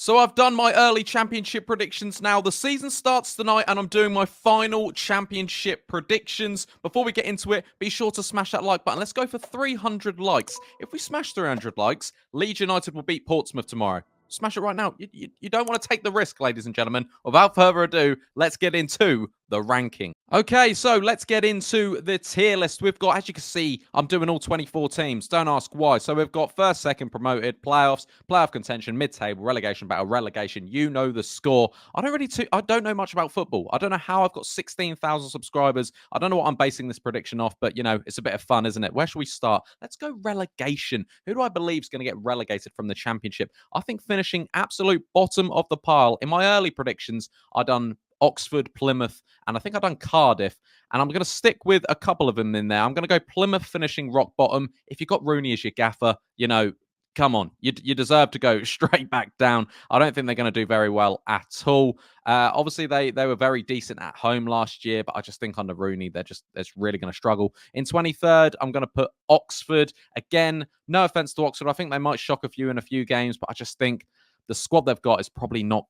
So I've done my early championship predictions now. The season starts tonight and I'm doing my final championship predictions. Before we get into it, be sure to smash that like button. Let's go for 300 likes. If we smash 300 likes, Leeds United will beat Portsmouth tomorrow. Smash it right now. You don't want to take the risk, ladies and gentlemen. Without further ado, let's get into the ranking. Okay, so let's get into the tier list. We've got, as you can see, I'm doing all 24 teams. Don't ask why. So we've got first, second promoted, playoffs, playoff contention, mid-table, relegation battle, relegation. You know the score. I don't know much about football. I don't know how I've got 16,000 subscribers. I don't know what I'm basing this prediction off, but it's a bit of fun, isn't it? Where should we start? Let's go relegation. Who do I believe is going to get relegated from the championship? I think finishing absolute bottom of the pile. In my early predictions, I done Oxford, Plymouth, and I think I've done Cardiff. And I'm going to stick with a couple of them in there. I'm going to go Plymouth finishing rock bottom. If you've got Rooney as your gaffer, come on. You deserve to go straight back down. I don't think they're going to do very well at all. Obviously, they were very decent at home last year, but I just think under Rooney, they're really going to struggle. In 23rd, I'm going to put Oxford. Again, no offense to Oxford. I think they might shock a few in a few games, but I just think the squad they've got is probably not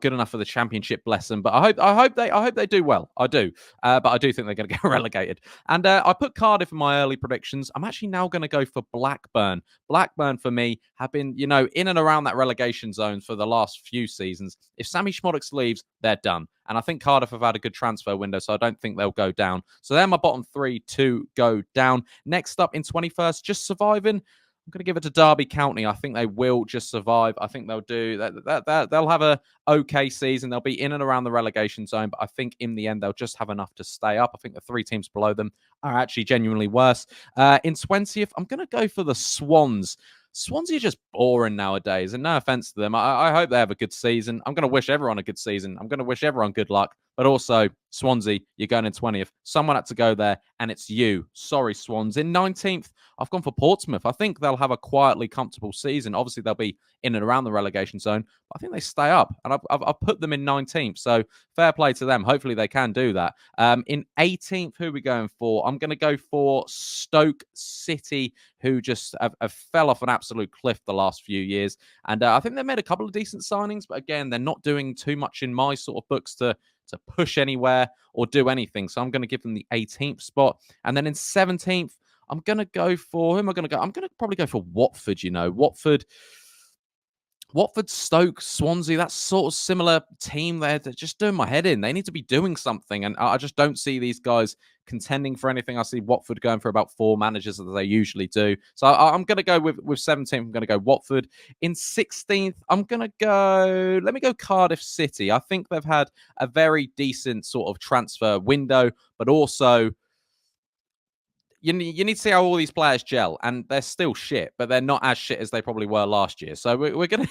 good enough for the championship, bless them. But I hope they do well. I do, but I do think they're going to get relegated. And I put Cardiff in my early predictions. I'm actually now going to go for Blackburn. Blackburn for me have been in and around that relegation zone for the last few seasons. If Sammy Schmodix leaves, they're done. And I think Cardiff have had a good transfer window, so I don't think they'll go down. So they're my bottom three to go down. Next up in 21st, just surviving. I'm going to give it to Derby County. I think they will just survive. I think they'll do that. They'll have a okay season. They'll be in and around the relegation zone, but I think in the end they'll just have enough to stay up. I think the three teams below them are actually genuinely worse. In 20th, I'm going to go for the Swans. Swansea are just boring nowadays, and no offense to them. I hope they have a good season. I'm going to wish everyone a good season. I'm going to wish everyone good luck. But also, Swansea, you're going in 20th. Someone had to go there, and it's you. Sorry, Swans. In 19th, I've gone for Portsmouth. I think they'll have a quietly comfortable season. Obviously, they'll be in and around the relegation zone, but I think they stay up, and I've put them in 19th. So fair play to them. Hopefully, they can do that. In 18th, who are we going for? I'm going to go for Stoke City, who just have fell off an absolute cliff the last few years. And I think they made a couple of decent signings, but again, they're not doing too much in my sort of books to push anywhere or do anything. So I'm going to give them the 18th spot. And then in 17th, I'm going to go for, who am I going to go? I'm going to probably go for Watford, Watford, Stoke, Swansea, that sort of similar team there. They're just doing my head in. They need to be doing something. And I just don't see these guys contending for anything. I see Watford going for about 4 managers as they usually do. So I'm going to go with 17th. I'm going to go Watford. In 16th, I'm going to go, let me go Cardiff City. I think they've had a very decent sort of transfer window, but also you need to see how all these players gel, and they're still shit, but they're not as shit as they probably were last year. So we're gonna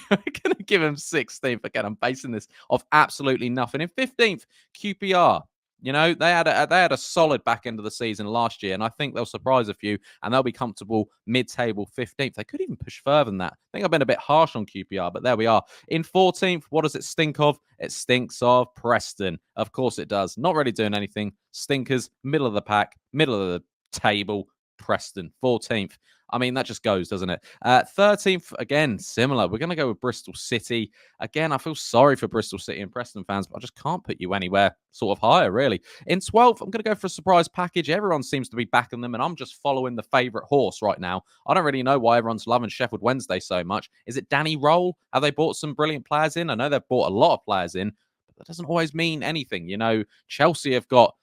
give them 16th again. I'm basing this off absolutely nothing. In 15th, QPR. They had a solid back end of the season last year, and I think they'll surprise a few, and they'll be comfortable mid-table 15th. They could even push further than that. I think I've been a bit harsh on QPR, but there we are. In 14th, what does it stink of? It stinks of Preston. Of course it does. Not really doing anything. Stinkers, middle of the pack, middle of the table. Preston 14th. I mean, that just goes, doesn't it? 13th, again, similar. We're going to go with Bristol City. Again, I feel sorry for Bristol City and Preston fans, but I just can't put you anywhere sort of higher, really. In 12th, I'm going to go for a surprise package. Everyone seems to be backing them, and I'm just following the favourite horse right now. I don't really know why everyone's loving Sheffield Wednesday so much. Is it Danny Roll? Have they bought some brilliant players in? I know they've bought a lot of players in, but that doesn't always mean anything. Chelsea have got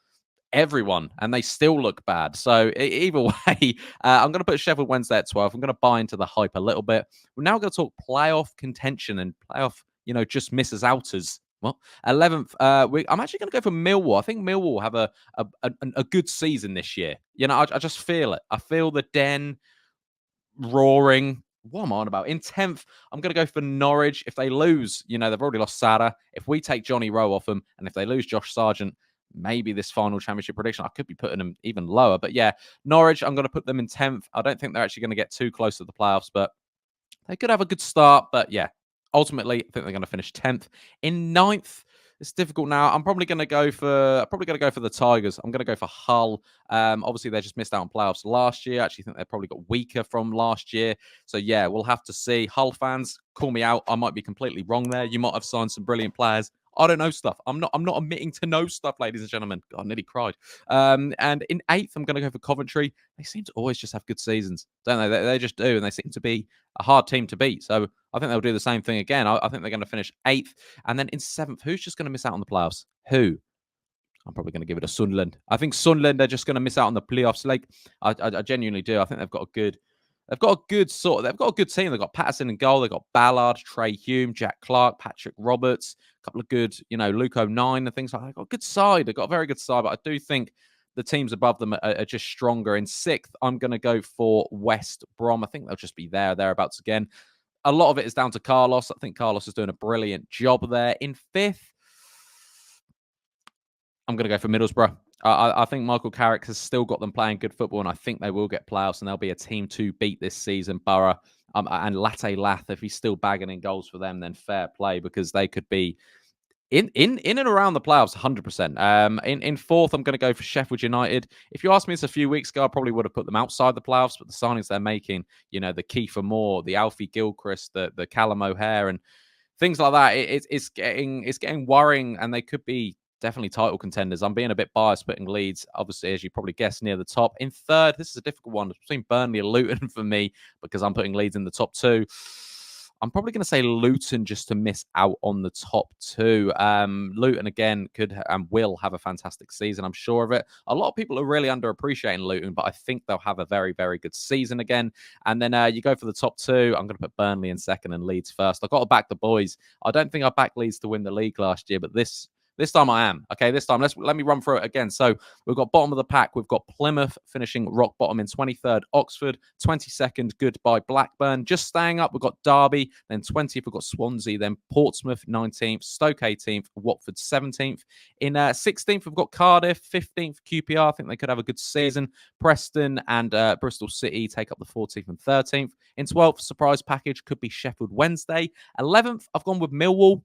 everyone, and they still look bad. So either way, I'm going to put Sheffield Wednesday at 12. I'm going to buy into the hype a little bit. We're now going to talk playoff contention and playoff, just misses outers. Well, 11th, I'm actually going to go for Millwall. I think Millwall will have a good season this year. I just feel it. I feel the den roaring. What am I on about? In 10th, I'm going to go for Norwich. If they lose, they've already lost Sada. If we take Johnny Rowe off them, and if they lose Josh Sargent, maybe this final championship prediction, I could be putting them even lower. But yeah, Norwich, I'm going to put them in 10th. I don't think they're actually going to get too close to the playoffs, but they could have a good start. But yeah, ultimately, I think they're going to finish 10th. In 9th, It's difficult now. I'm probably going to go for the Tigers. I'm going to go for Hull. Obviously, they just missed out on playoffs last year. I actually think they probably got weaker from last year. So yeah, we'll have to see. Hull fans, call me out. I might be completely wrong there. You might have signed some brilliant players. I don't know stuff. I'm not admitting to know stuff, ladies and gentlemen. God, I nearly cried. And in eighth, I'm going to go for Coventry. They seem to always just have good seasons, don't they? They just do, and they seem to be a hard team to beat. So I think they'll do the same thing again. I think they're going to finish eighth. And then in seventh, who's just going to miss out on the playoffs? Who? I'm probably going to give it a Sunderland. I think Sunderland are just going to miss out on the playoffs. Like I genuinely do. I think they've got a good team. They've got Patterson in goal. They've got Ballard, Trey Hume, Jack Clark, Patrick Roberts, a couple of good, Luke O'Nine and things like that. They've got a good side. They've got a very good side, but I do think the teams above them are just stronger. In sixth, I'm going to go for West Brom. I think they'll just be thereabouts again. A lot of it is down to Carlos. I think Carlos is doing a brilliant job there. In fifth, I'm going to go for Middlesbrough. I think Michael Carrick has still got them playing good football, and I think they will get playoffs, and they'll be a team to beat this season. Borough and Latte Lath, if he's still bagging in goals for them, then fair play, because they could be in and around the playoffs 100%. In fourth, I'm going to go for Sheffield United. If you asked me this a few weeks ago, I probably would have put them outside the playoffs, but the signings they're making, the Kiefer Moore, the Alfie Gilchrist, the Callum O'Hare, and things like that, it's getting worrying, and they could be definitely title contenders. I'm being a bit biased putting Leeds, obviously, as you probably guessed, near the top. In third, this is a difficult one. It's between Burnley and Luton for me, because I'm putting Leeds in the top two. I'm probably going to say Luton just to miss out on the top two. Luton, again, could and will have a fantastic season. I'm sure of it. A lot of people are really underappreciating Luton, but I think they'll have a very, very good season again. And then you go for the top two. I'm going to put Burnley in second and Leeds first. I've got to back the boys. I don't think I backed Leeds to win the league last year, but this time I am. Okay, this time let me run through it again. So we've got bottom of the pack. We've got Plymouth finishing rock bottom in 23rd, Oxford, 22nd, goodbye Blackburn. Just staying up, we've got Derby, then 20th, we've got Swansea, then Portsmouth, 19th, Stoke 18th, Watford 17th. In 16th, we've got Cardiff, 15th, QPR. I think they could have a good season. Preston and Bristol City take up the 14th and 13th. In 12th, surprise package could be Sheffield Wednesday. 11th, I've gone with Millwall.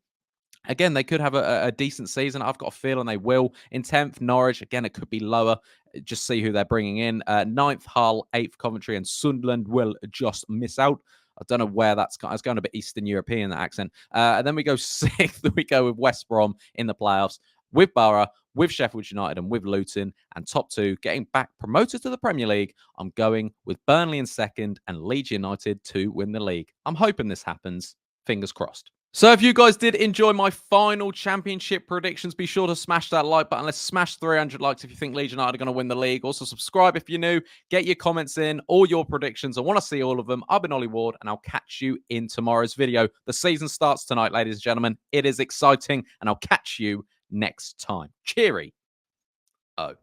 Again, they could have a decent season. I've got a feeling they will. In 10th, Norwich. Again, it could be lower. Just see who they're bringing in. 9th, Hull. 8th, Coventry. And Sunderland will just miss out. I don't know where that's going. It's going a bit Eastern European, that accent. And then we go 6th. We go with West Brom in the playoffs. With Borough, with Sheffield United, and with Luton. And top two, getting back promoted to the Premier League. I'm going with Burnley in second and Leeds United to win the league. I'm hoping this happens. Fingers crossed. So if you guys did enjoy my final championship predictions, be sure to smash that like button. Let's smash 300 likes if you think Leeds United are going to win the league. Also, subscribe if you're new. Get your comments in, all your predictions. I want to see all of them. I've been Ollie Ward, and I'll catch you in tomorrow's video. The season starts tonight, ladies and gentlemen. It is exciting, and I'll catch you next time. Cheery. Oh.